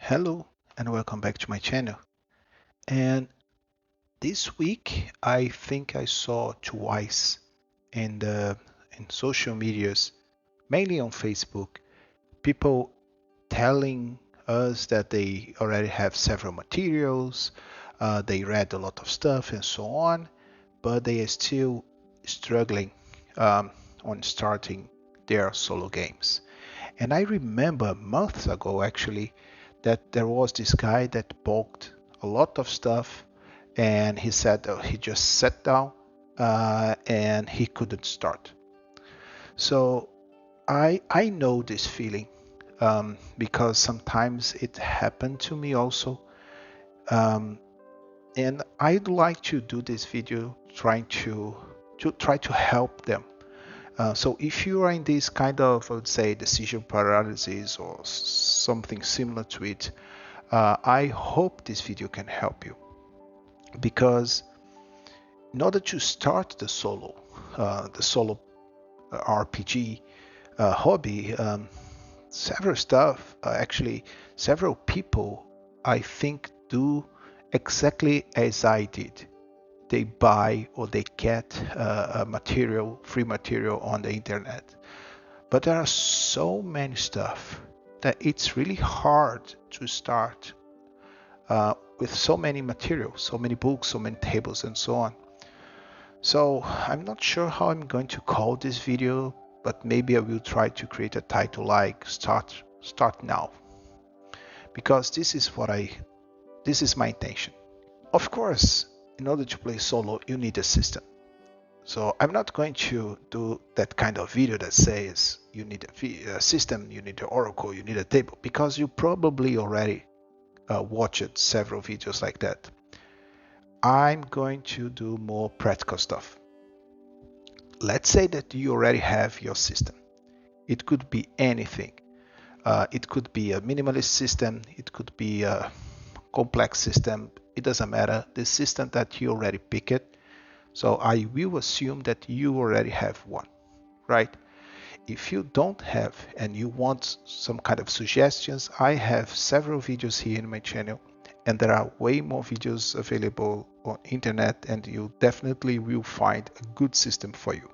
Hello and welcome back to my channel. And this week I think I saw twice in social medias, mainly on Facebook, people telling us that they already have several materials, they read a lot of stuff and so on, but they are still struggling on starting their solo games. And I remember months ago actually that there was this guy that bought a lot of stuff and he said he just sat down and he couldn't start. So I know this feeling because sometimes it happened to me also. Um, and I'd like to do this video trying to try to help them. So if you are in this kind of, I would say, decision paralysis or something similar to it, I hope this video can help you, because in order to start the solo RPG hobby, several stuff, actually, several people, I think, do exactly as I did. They buy or they get free material on the internet. But there are so many stuff that it's really hard to start with so many materials, so many books, so many tables, and so on. So I'm not sure how I'm going to call this video, but maybe I will try to create a title like Start Now, because this is my intention. Of course, in order to play solo, you need a system. So I'm not going to do that kind of video that says you need a system, you need an oracle, you need a table, because you probably already watched several videos like that. I'm going to do more practical stuff. Let's say that you already have your system. It could be anything. It could be a minimalist system, it could be a complex system, it doesn't matter. The system that you already picked. So I will assume that you already have one, right? If you don't have and you want some kind of suggestions, I have several videos here in my channel, and there are way more videos available on internet, and you definitely will find a good system for you.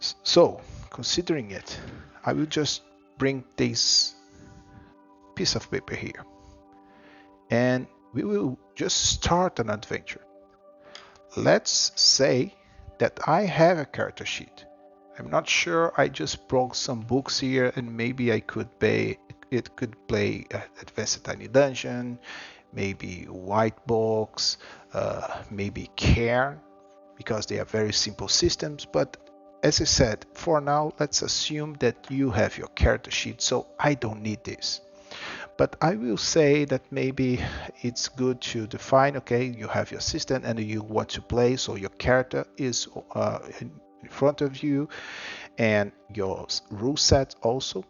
So, considering it, I will just bring this piece of paper here, and we will just start an adventure. Let's say that I have a character sheet. I'm not sure. I just brought some books here, and maybe I could play. It could play Advanced Tiny Dungeon, maybe White Box, maybe Cairn, because they are very simple systems. But as I said, for now, let's assume that you have your character sheet, so I don't need this. But I will say that maybe it's good to define, okay, you have your system and you want to play, so your character is in front of you and your rule set also.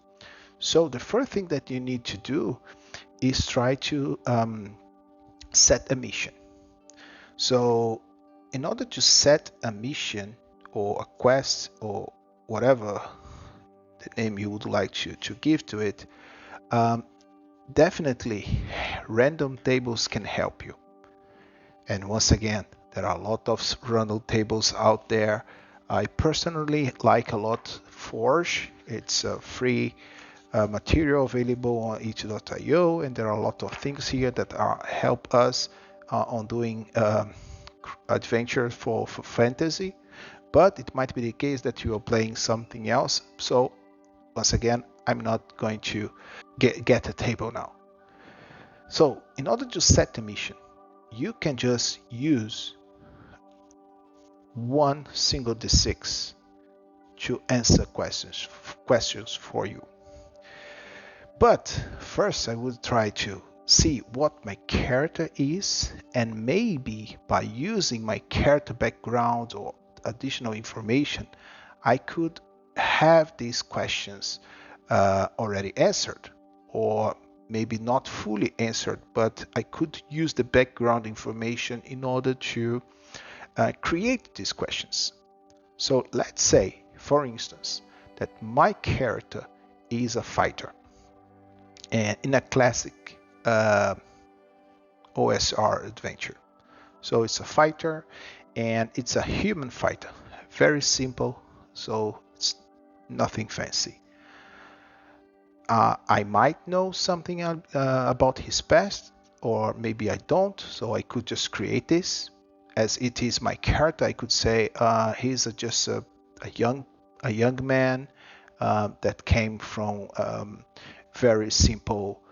So the first thing that you need to do is try to set a mission. So in order to set a mission or a quest or whatever the name you would like to give to it, definitely random tables can help you. And once again, there are a lot of random tables out there. I personally like a lot Forge. It's a free material available on itch.io, and there are a lot of things here that help us on doing adventures for fantasy. But it might be the case that you are playing something else. So once again, I'm not going to get a table now. So in order to set the mission, you can just use one single D6 to answer questions for you. But first I would try to see what my character is, and maybe by using my character background or additional information, I could have these questions already answered, or maybe not fully answered, but I could use the background information in order to create these questions. So let's say, for instance, that my character is a fighter. and in a classic OSR adventure. So it's a fighter, and it's a human fighter. Very simple, so it's nothing fancy. I might know something about his past, or maybe I don't, so I could just create this. As it is my character, I could say he's just a young man that came from very simple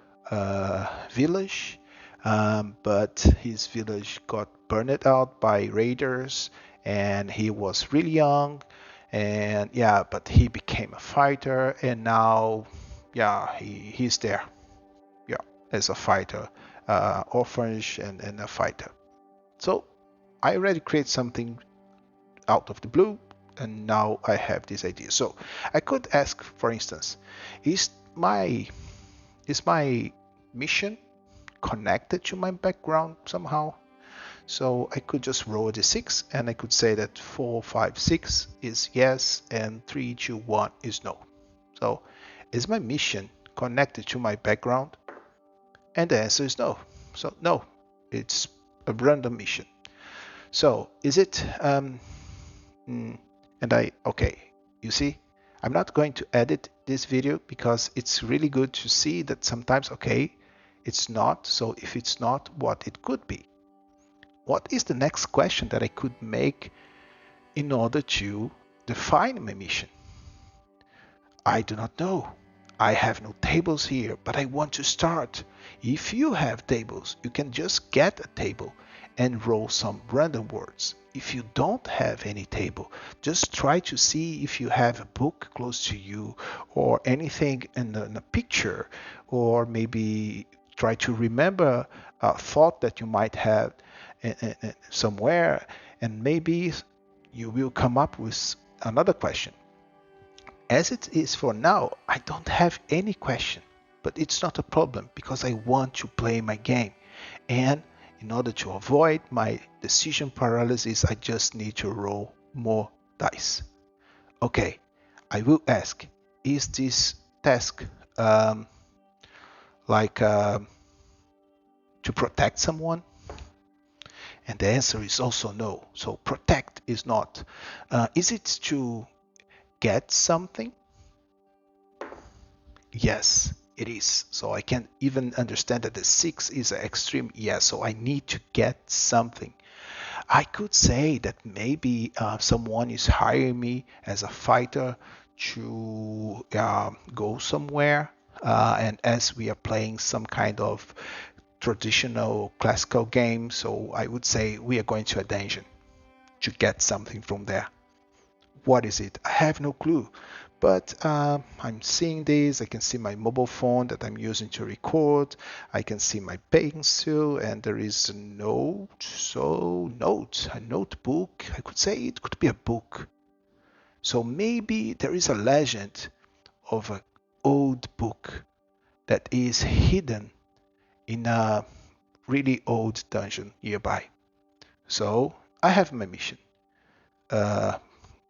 village, but his village got burned out by raiders, and he was really young, and yeah, but he became a fighter, and now, yeah, he's there, yeah, as a fighter, orphanage and a fighter. So I already create something out of the blue, and now I have this idea. So I could ask, for instance, is my is my mission connected to my background somehow? So I could just roll a d6, and I could say that 4, 5, 6 is yes, and 3, 2, 1 is no. So is my mission connected to my background? And the answer is no. So no, it's a random mission. So is it okay, you see, I'm not going to edit this video because it's really good to see that sometimes, okay, it's not. So if it's not, what it could be? What is the next question that I could make in order to define my mission? I do not know. I have no tables here, but I want to start. If you have tables, you can just get a table and roll some random words. If you don't have any table, just try to see if you have a book close to you or anything in a picture, or maybe try to remember a thought that you might have somewhere, and maybe you will come up with another question. As it is for now, I don't have any question, but it's not a problem because I want to play my game. And in order to avoid my decision paralysis, I just need to roll more dice. Okay, I will ask, is this task like to protect someone? And the answer is also no. So protect is not. Is it to get something? Yes, it is. So I can even understand that the 6 is an extreme yes. So I need to get something. I could say that maybe someone is hiring me as a fighter to go somewhere. And as we are playing some kind of traditional classical game, so I would say we are going to a dungeon to get something from there. What is it? I have no clue. But I'm seeing this. I can see my mobile phone that I'm using to record. I can see my pencil, and there is a note. So, note, a notebook. I could say it could be a book. So maybe there is a legend of an old book that is hidden in a really old dungeon nearby. So I have my mission.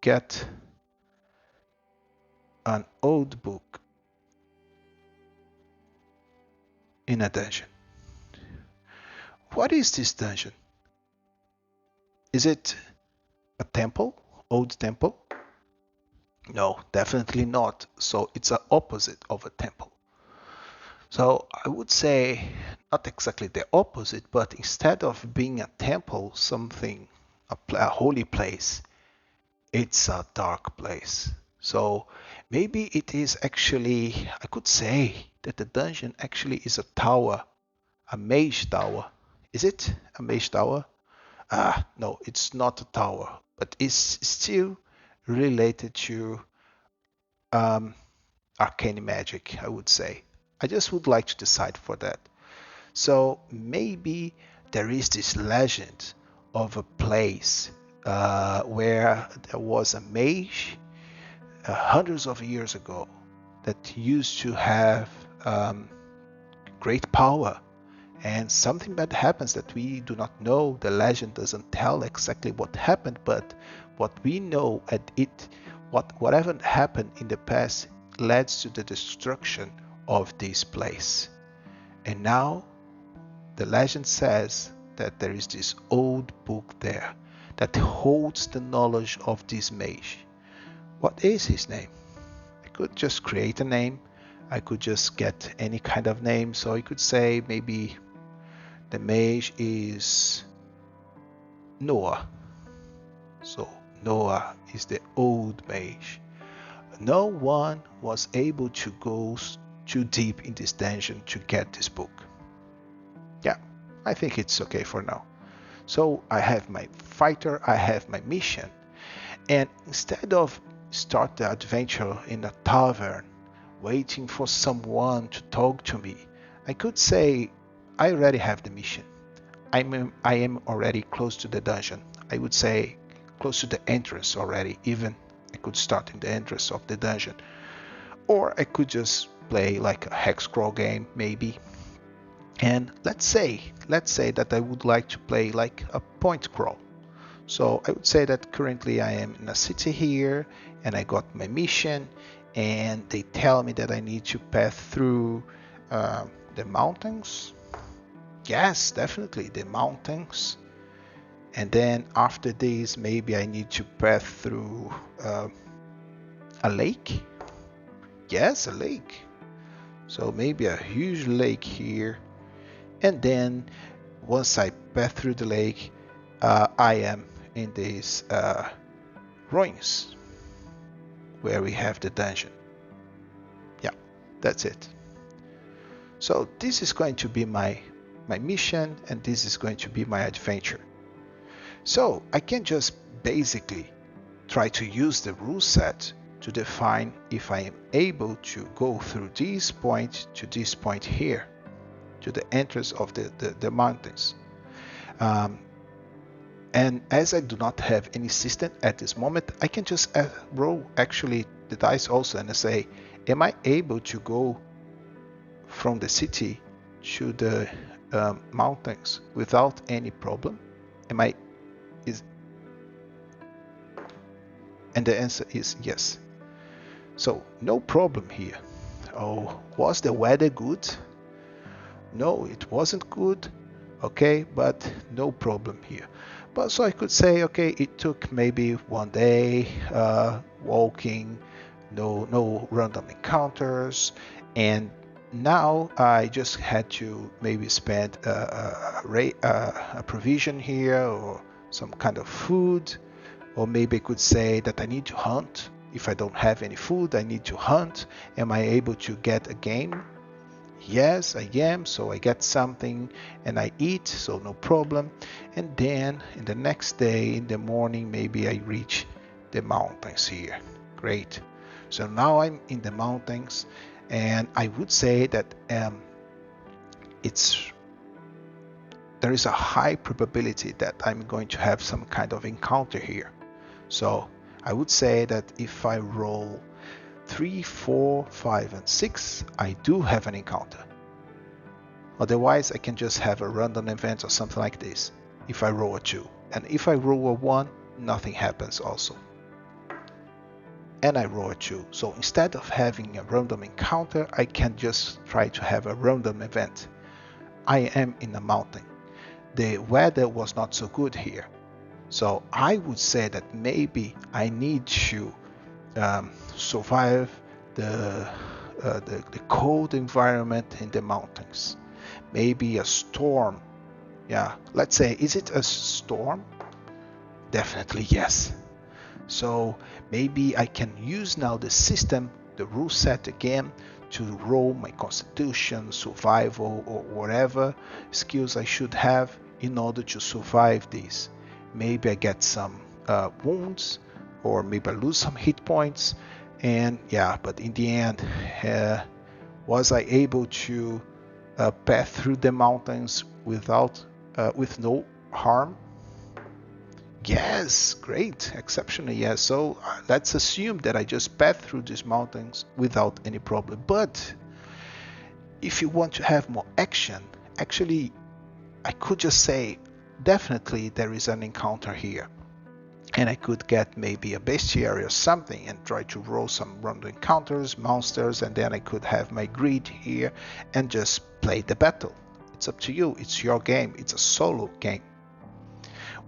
Get an old book in a dungeon. What is this dungeon? Is it a temple? Old temple? No, definitely not. So it's an opposite of a temple. So I would say not exactly the opposite, but instead of being a temple, something, a holy place, it's a dark place. So maybe it is actually, I could say that the dungeon actually is a tower, a mage tower. Is it a mage tower? No, it's not a tower, but it's still related to um, arcane magic, I would say. I just would like to decide for that. So maybe there is this legend of a place where there was a mage hundreds of years ago that used to have great power, and something bad happens that we do not know. The legend doesn't tell exactly what happened, but what we know at it, whatever happened in the past leads to the destruction of this place. And now the legend says that there is this old book there that holds the knowledge of this mage. What is his name? I could just create a name. I could just get any kind of name. So I could say maybe the mage is Noah. So Noah is the old mage. No one was able to go too deep in this dungeon to get this book. Yeah, I think it's okay for now. So I have my fighter, I have my mission, and instead of start the adventure in a tavern, waiting for someone to talk to me, I could say I already have the mission. I am already close to the dungeon. I would say close to the entrance already. Even I could start in the entrance of the dungeon, or I could just play like a hex crawl game maybe. And let's say that I would like to play like a point crawl. So I would say that currently I am in a city here and I got my mission, and they tell me that I need to pass through the mountains. Yes, definitely the mountains. And then after this, maybe I need to pass through a lake. Yes, a lake. So maybe a huge lake here. And then once I pass through the lake, I am in these ruins where we have the dungeon. Yeah, that's it. So this is going to be my mission, and this is going to be my adventure. So I can just basically try to use the rule set to define if I am able to go through this point to this point here, to the entrance of the mountains. And as I do not have any system at this moment, I can just roll actually the dice also and say, am I able to go from the city to the mountains without any problem? And the answer is yes. So no problem here. Oh, was the weather good? No, it wasn't good. Okay, but no problem here. But so I could say, okay, it took maybe one day walking, no random encounters, and now I just had to maybe spend a provision here or some kind of food, or maybe I could say that I need to hunt. If I don't have any food, I need to hunt. Am I able to get a game? Yes, I am. So I get something and I eat, so no problem. And then in the next day in the morning, maybe I reach the mountains here. Great. So now I'm in the mountains, and I would say that there is a high probability that I'm going to have some kind of encounter here. So I would say that if I roll 3, 4, 5, and 6, I do have an encounter. Otherwise, I can just have a random event or something like this if I roll a 2. And if I roll a 1, nothing happens also. And I roll a 2. So instead of having a random encounter, I can just try to have a random event. I am in a mountain. The weather was not so good here. So I would say that maybe I need to survive the cold environment in the mountains. Maybe a storm. Yeah, let's say, is it a storm? Definitely yes. So maybe I can use now the system, the rule set again, to roll my constitution, survival, or whatever skills I should have in order to survive this. Maybe I get some wounds, or maybe I lose some hit points, and yeah, but in the end, was I able to pass through the mountains with no harm? Yes, great, exceptionally yes. So let's assume that I just passed through these mountains without any problem. But if you want to have more action, actually, I could just say, definitely there is an encounter here. and I could get maybe a bestiary or something and try to roll some random encounters, monsters, and then I could have my grid here and just play the battle. It's up to you. It's your game. It's a solo game.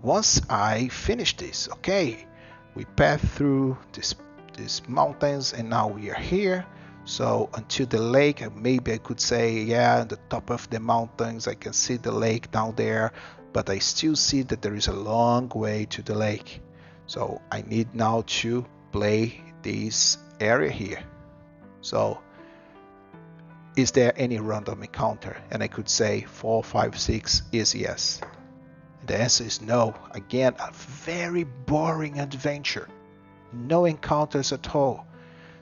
Once I finish this, okay, we pass through these mountains and now we are here. So until the lake, maybe I could say, yeah, on the top of the mountains I can see the lake down there, but I still see that there is a long way to the lake. So I need now to play this area here. So is there any random encounter? And I could say 4, 5, 6 is yes. The answer is no. Again, a very boring adventure. No encounters at all.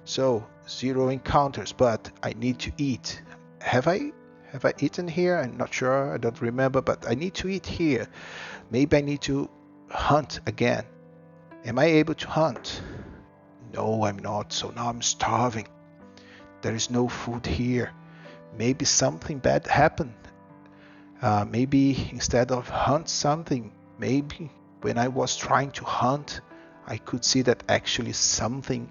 So 0 encounters, but I need to eat. Have I eaten here? I'm not sure. I don't remember, but I need to eat here. Maybe I need to hunt again. Am I able to hunt? No, I'm not. So now I'm starving. There is no food here. Maybe something bad happened. Maybe instead of hunt something, maybe when I was trying to hunt, I could see that actually something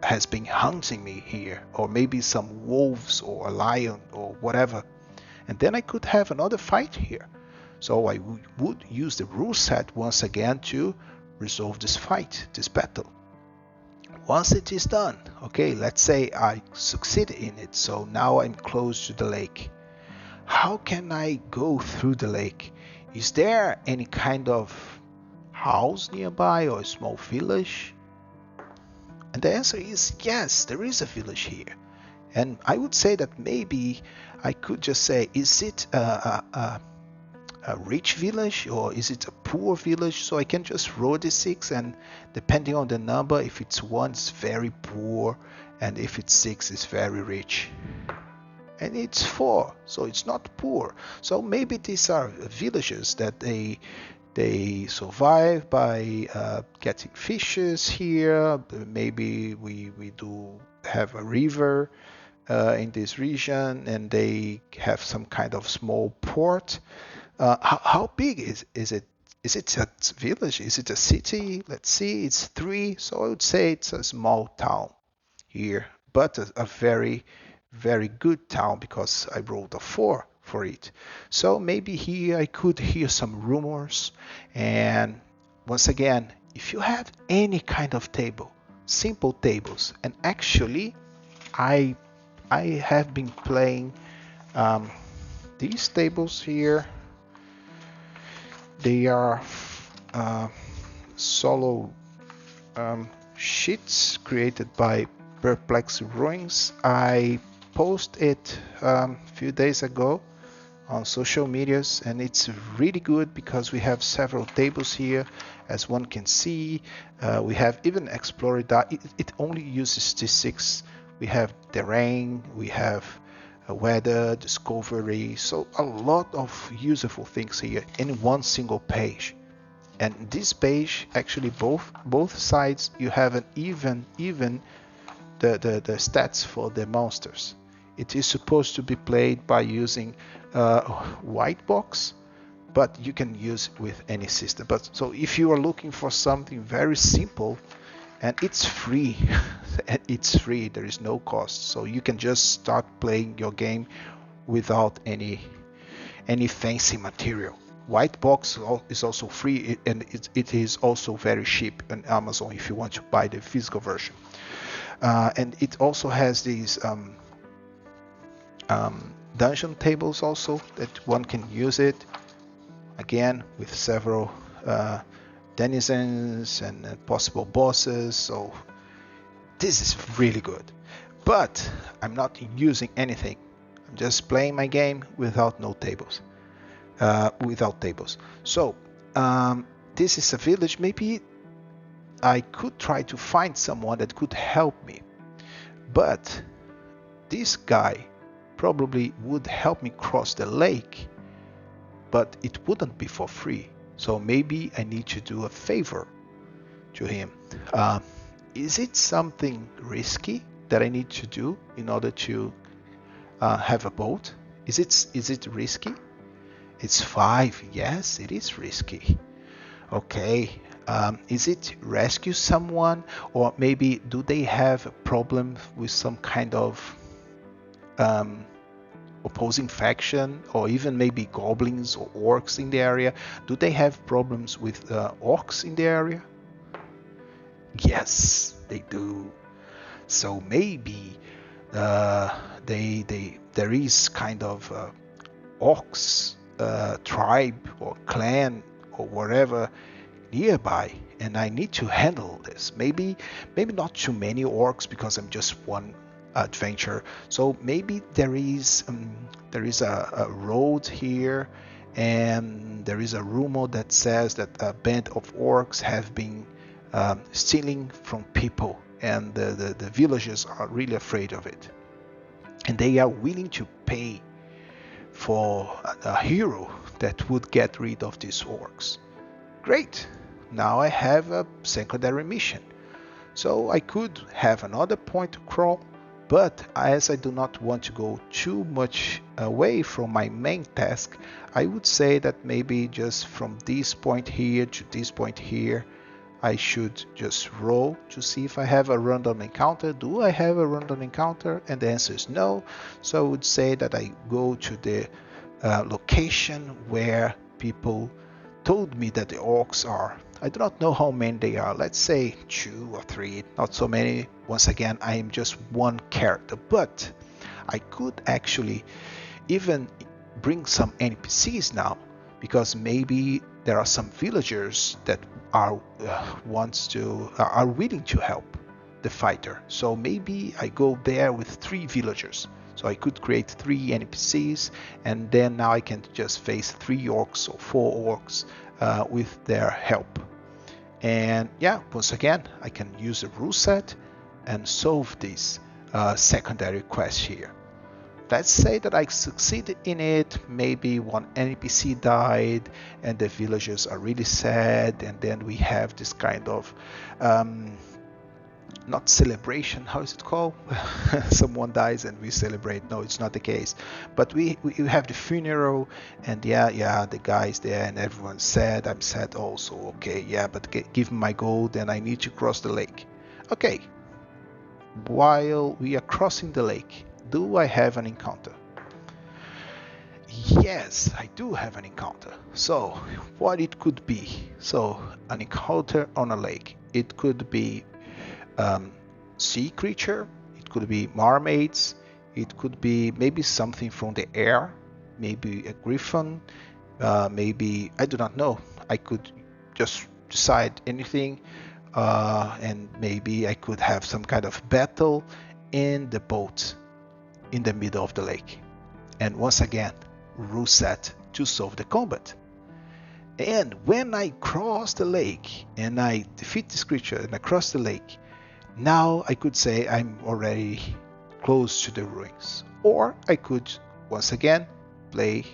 has been hunting me here, or maybe some wolves or a lion or whatever. And then I could have another fight here. So I would use the rule set once again to resolve this fight, this battle. Once it is done, okay, let's say I succeed in it. So now I'm close to the lake. How can I go through the lake? Is there any kind of house nearby or a small village? And the answer is yes, there is a village here. And I would say that maybe I could just say, is it a rich village or is it a poor village? So I can just roll the 6, and depending on the number, if it's 1, it's very poor, and if it's 6, it's very rich. And it's 4, so it's not poor. So maybe these are villages that they survive by getting fishes here. Maybe we do have a river in this region, and they have some kind of small port. How big is it? Is it a village? Is it a city? Let's see, it's 3, so I would say it's a small town here, but a very good town because I rolled a 4 for it. So maybe here I could hear some rumors. And once again, if you have any kind of table, simple tables, and actually I have been playing these tables here. They are solo sheets created by Perplex Ruins. I posted it a few days ago on social medias, and it's really good because we have several tables here, as one can see. We have even explored that. It only uses D6. We have terrain, we have weather, discovery, so a lot of useful things here in one single page. And this page, actually both sides, you have an even the stats for the monsters. It is supposed to be played by using white box, but you can use it with any system. But so if you are looking for something very simple, and it's free, it's free, there is no cost, so you can just start playing your game without any fancy material. White box is also free, and it is also very cheap on Amazon if you want to buy the physical version. And it also has these dungeon tables also that one can use it, again with several denizens and possible bosses. So this is really good, but I'm not using anything. I'm just playing my game without tables. So this is a village. Maybe I could try to find someone that could help me, but this guy probably would help me cross the lake, but it wouldn't be for free. So maybe I need to do a favor to him. Is it something risky that I need to do in order to have a boat? Is it risky? It's 5. Yes, it is risky. Okay. Is it rescue someone, or maybe do they have a problem with some kind of um, opposing faction, or even maybe goblins or orcs in the area? Do they have problems with orcs in the area? Yes, they do. So maybe there is kind of orcs tribe or clan or whatever nearby, and I need to handle this. Maybe not too many orcs because I'm just one adventure. So maybe there is a road here, and there is a rumor that says that a band of orcs have been stealing from people, and the villagers are really afraid of it, and they are willing to pay for a hero that would get rid of these orcs. Great! Now I have a secondary mission. So I could have another point to crawl, but as I do not want to go too much away from my main task, I would say that maybe just from this point here to this point here, I should just roll to see if I have a random encounter. Do I have a random encounter? And the answer is no. So I would say that I go to the location where people told me that the orcs are. I do not know how many they are. Let's say 2 or 3, not so many. Once again, I am just one character, but I could actually even bring some NPCs now, because maybe there are some villagers that are willing to help the fighter. So maybe I go there with 3 villagers. So I could create 3 NPCs, and then now I can just face 3 orcs or 4 orcs with their help. And yeah, once again, I can use a rule set and solve this secondary quest here. Let's say that I succeeded in it. Maybe one NPC died and the villagers are really sad, and then we have this kind of not celebration, how is it called? Someone dies and we celebrate. No, it's not the case, but we have the funeral, and yeah, the guy's there and everyone's sad. I'm sad also. Okay, yeah, but give me my gold and I need to cross the lake. Okay, while we are crossing the lake, do I have an encounter? Yes, I do have an encounter. So what it could be? So an encounter on a lake, it could be sea creature, it could be mermaids, it could be maybe something from the air, maybe a griffin, maybe, I do not know. I could just decide anything, and maybe I could have some kind of battle in the boat in the middle of the lake. And once again, rule set to solve the combat. And when I cross the lake and I defeat this creature and I cross the lake, now I could say I'm already close to the ruins. Or I could once again play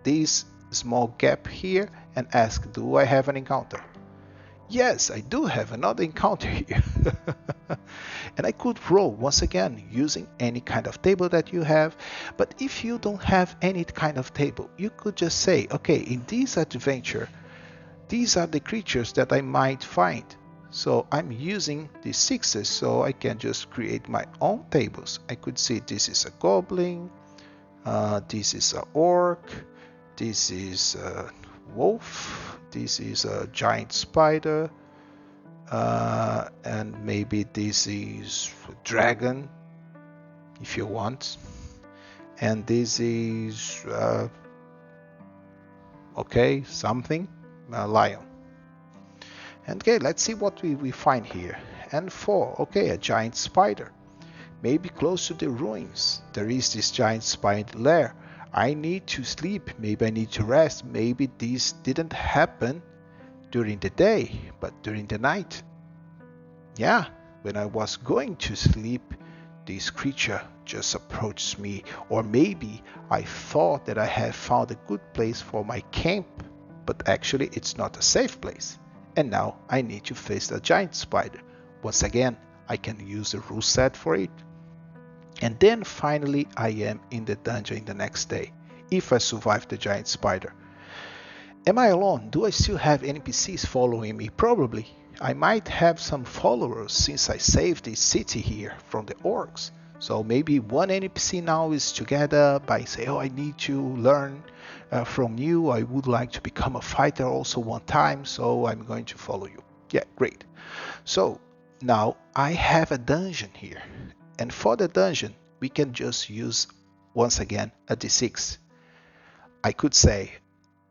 this small gap here and ask, do I have an encounter? Yes, I do have another encounter here. And I could roll once again using any kind of table that you have. But if you don't have any kind of table, you could just say, okay, in this adventure, these are the creatures that I might find. So I'm using the 6s, so I can just create my own tables. I could say this is a goblin, this is an orc, this is a wolf, this is a giant spider, and maybe this is a dragon, if you want. And this is, okay, something, a lion. And okay, let's see what we find here. And 4, okay, a giant spider. Maybe close to the ruins, there is this giant spider lair. I need to sleep, maybe I need to rest, maybe this didn't happen during the day, but during the night. Yeah, when I was going to sleep, this creature just approached me, or maybe I thought that I had found a good place for my camp, but actually it's not a safe place. And now I need to face the giant spider. Once again, I can use the rule set for it. And then finally I am in the dungeon the next day, if I survive the giant spider. Am I alone? Do I still have NPCs following me? Probably. I might have some followers since I saved this city here from the orcs. So maybe one NPC now is together by say, oh, I need to learn from you. I would like to become a fighter also one time, so I'm going to follow you. Yeah, great. So now I have a dungeon here. And for the dungeon, we can just use, once again, a d6. I could say,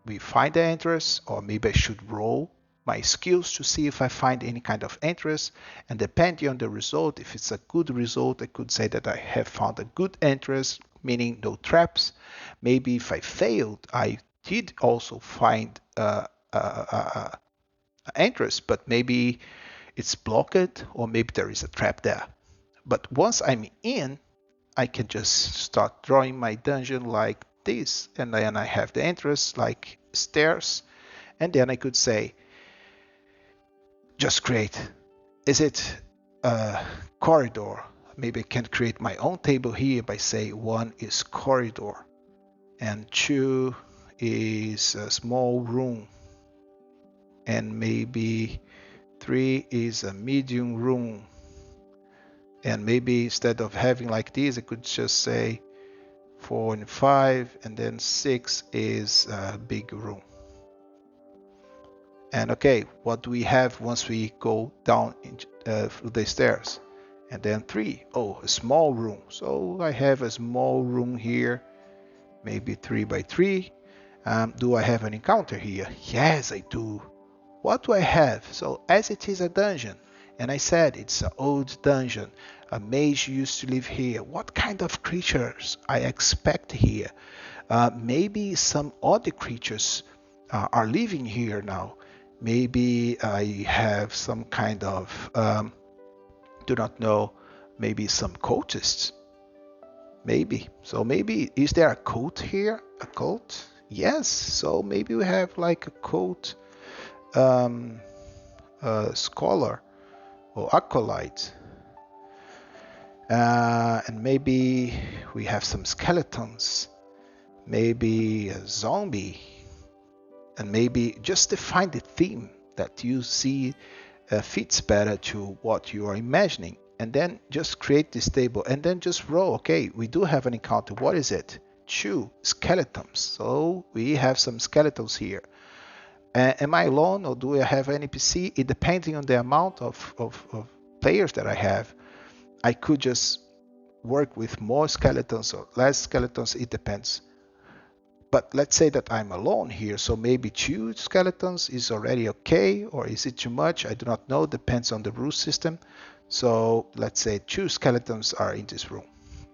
we find the entrance, or maybe I should roll my skills to see if I find any kind of entrance, and depending on the result, if it's a good result, I could say that I have found a good entrance, meaning no traps. Maybe if I failed, I did also find an entrance, but maybe it's blocked, or maybe there is a trap there. But once I'm in, I can just start drawing my dungeon like this, and then I have the entrance like stairs, and then I could say, just create. Is it a corridor? Maybe I can create my own table here by say 1 is corridor, and 2 is a small room, and maybe 3 is a medium room. And maybe instead of having like this, I could just say 4 and 5, and then 6 is a big room. And okay, what do we have once we go down through the stairs? And then 3, oh, a small room. So I have a small room here, maybe 3 by 3. Do I have an encounter here? Yes, I do. What do I have? So as it is a dungeon, and I said it's an old dungeon, a mage used to live here. What kind of creatures I expect here? Maybe some other creatures are living here now. Maybe I have some kind of, do not know, maybe some cultists. Maybe. So maybe, is there a cult here? A cult? Yes. So maybe we have like a cult scholar or acolyte. And maybe we have some skeletons. Maybe a zombie. And maybe just define the theme that you see fits better to what you are imagining, and then just create this table and then just roll. Okay, we do have an encounter. What is it? 2 skeletons. So we have some skeletons here. Am I alone, or do I have an NPC? It depending on the amount of players that I have, I could just work with more skeletons or less skeletons. It depends. But let's say that I'm alone here, so maybe 2 skeletons is already okay, or is it too much? I do not know, depends on the rule system. So let's say 2 skeletons are in this room.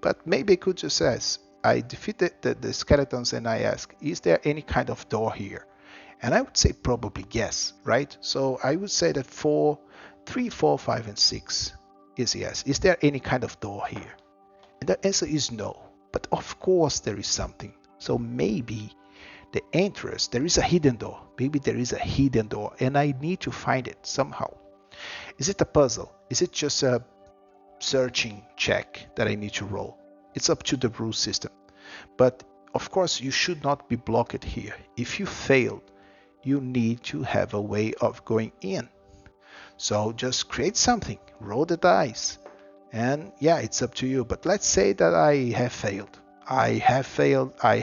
But maybe I could just ask, I defeated the skeletons and I ask, is there any kind of door here? And I would say probably yes, right? So I would say that 3, 4, 5, and 6 is yes. Is there any kind of door here? And the answer is no. But of course there is something. So maybe the entrance, there is a hidden door. Maybe there is a hidden door and I need to find it somehow. Is it a puzzle? Is it just a searching check that I need to roll? It's up to the rule system. But of course you should not be blocked here. If you failed, you need to have a way of going in. So just create something, roll the dice, and yeah, it's up to you. But let's say that I have failed. I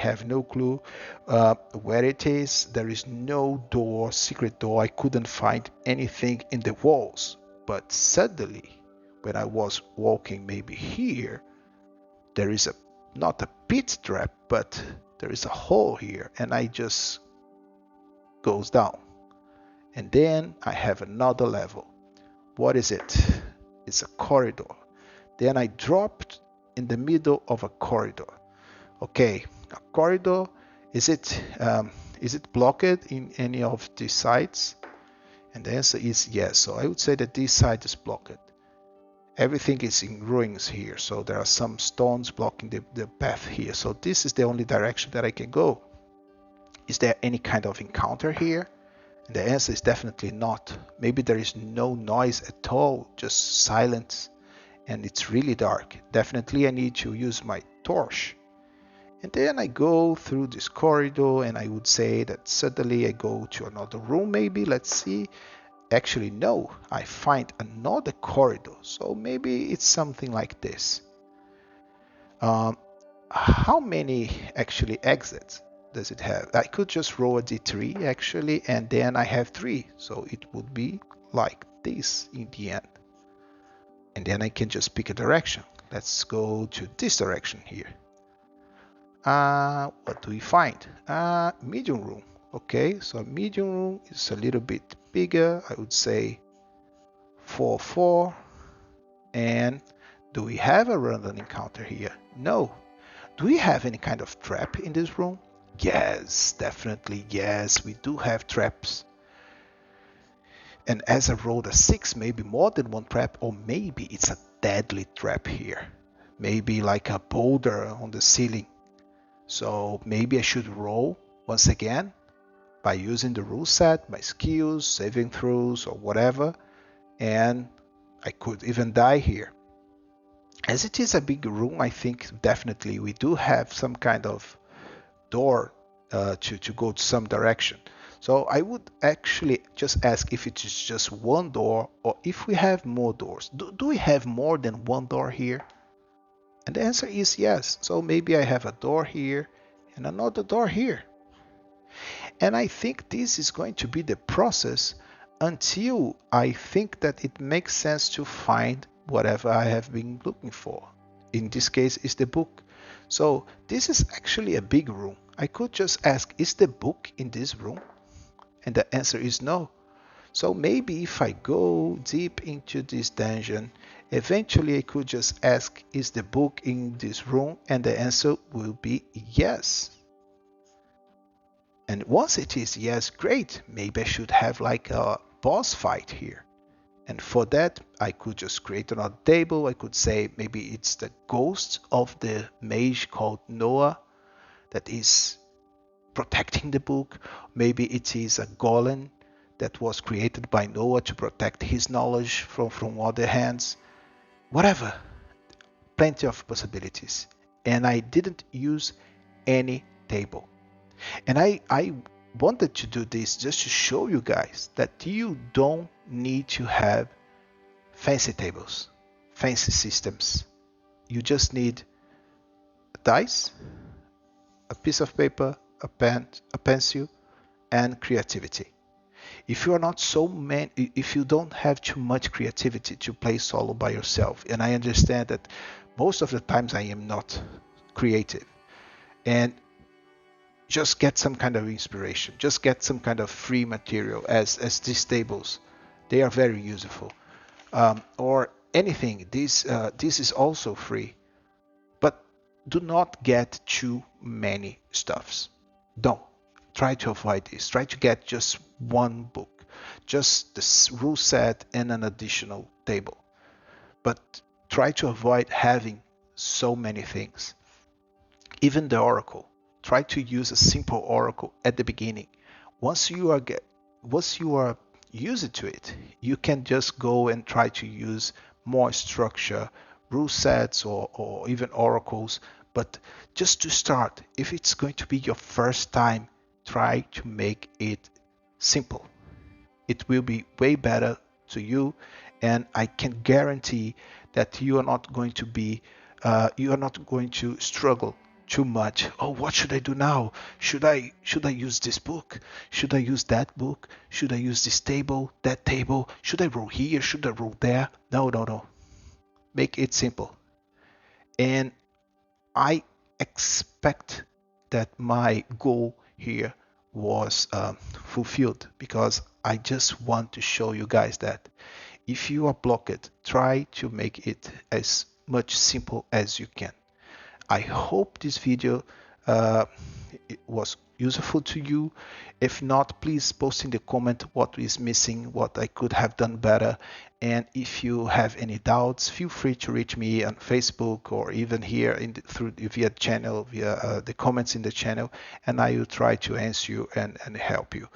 have no clue where it is. There is no door, secret door. I couldn't find anything in the walls. But suddenly, when I was walking maybe here, there is not a pit trap, but there is a hole here, and I just goes down. And then I have another level. What is it? It's a corridor. Then I dropped in the middle of a corridor. Okay, a corridor, is it blocked in any of these sides? And the answer is yes. So I would say that this side is blocked. Everything is in ruins here, so there are some stones blocking the path here. So this is the only direction that I can go. Is there any kind of encounter here? And the answer is definitely not. Maybe there is no noise at all, just silence, and it's really dark. Definitely I need to use my torch. And then I go through this corridor, and I would say that suddenly I go to another room, maybe. Let's see. Actually, no, I find another corridor. So maybe it's something like this. Um, how many actually exits does it have? I could just roll a d3 actually, and then I have 3. So it would be like this in the end. And then I can just pick a direction. Let's go to this direction here. What do we find? Medium room. Okay, so medium room is a little bit bigger. I would say 4, 4. And do we have a random encounter here? No. Do we have any kind of trap in this room? Yes, definitely. Yes, we do have traps. And as I rolled a 6, maybe more than one trap, or maybe it's a deadly trap here. Maybe like a boulder on the ceiling. So maybe I should roll once again by using the rule set, my skills, saving throws, or whatever. And I could even die here. As it is a big room, I think definitely we do have some kind of door to go to some direction. So I would actually just ask if it is just one door or if we have more doors. Do we have more than one door here? And the answer is yes. So maybe I have a door here and another door here. And I think this is going to be the process until I think that it makes sense to find whatever I have been looking for. In this case, is the book. So this is actually a big room. I could just ask, is the book in this room? And the answer is no. So maybe if I go deep into this dungeon, eventually I could just ask, is the book in this room? And the answer will be yes. And once it is yes, great. Maybe I should have like a boss fight here. And for that, I could just create another table. I could say maybe it's the ghost of the mage called Noah that is protecting the book. Maybe it is a golem that was created by Noah to protect his knowledge from other hands. Whatever. Plenty of possibilities. And I didn't use any table. And I wanted to do this just to show you guys that you don't need to have fancy tables, fancy systems. You just need a dice, a piece of paper, a pen, a pencil, and creativity. If you are not so many, if you don't have too much creativity to play solo by yourself, and I understand that most of the times I am not creative, and just get some kind of inspiration, just get some kind of free material as these tables, they are very useful, or anything. This is also free, but do not get too many stuffs. Don't. Try to avoid this. Try to get just one book, just the rule set and an additional table, but try to avoid having so many things. Even the oracle, try to use a simple oracle at the beginning. Once you are used to it, you can just go and try to use more structure, rule sets, or even oracles. But just to start, if it's going to be your first time, try to make it simple. It will be way better to you, and I can guarantee that you are not going to struggle too much. Oh, what should I do now? Should I use this book? Should I use that book? Should I use this table, that table? Should I roll here? Should I roll there? No, no, no. Make it simple. And I expect that my goal here was fulfilled, because I just want to show you guys that if you are blocked, try to make it as much simple as you can. I hope this video it was useful to you. If not, please post in the comment what is missing, what I could have done better. And if you have any doubts, feel free to reach me on Facebook or even here through via channel, via the comments in the channel, and I will try to answer you and help you.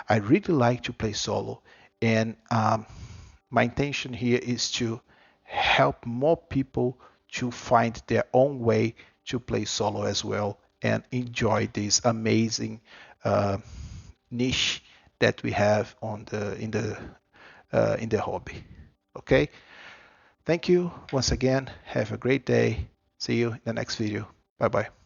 I really like to play solo, and my intention here is to help more people to find their own way to play solo as well, and enjoy this amazing niche that we have on the in the hobby. Okay, thank you once again. Have a great day. See you in the next video. Bye bye.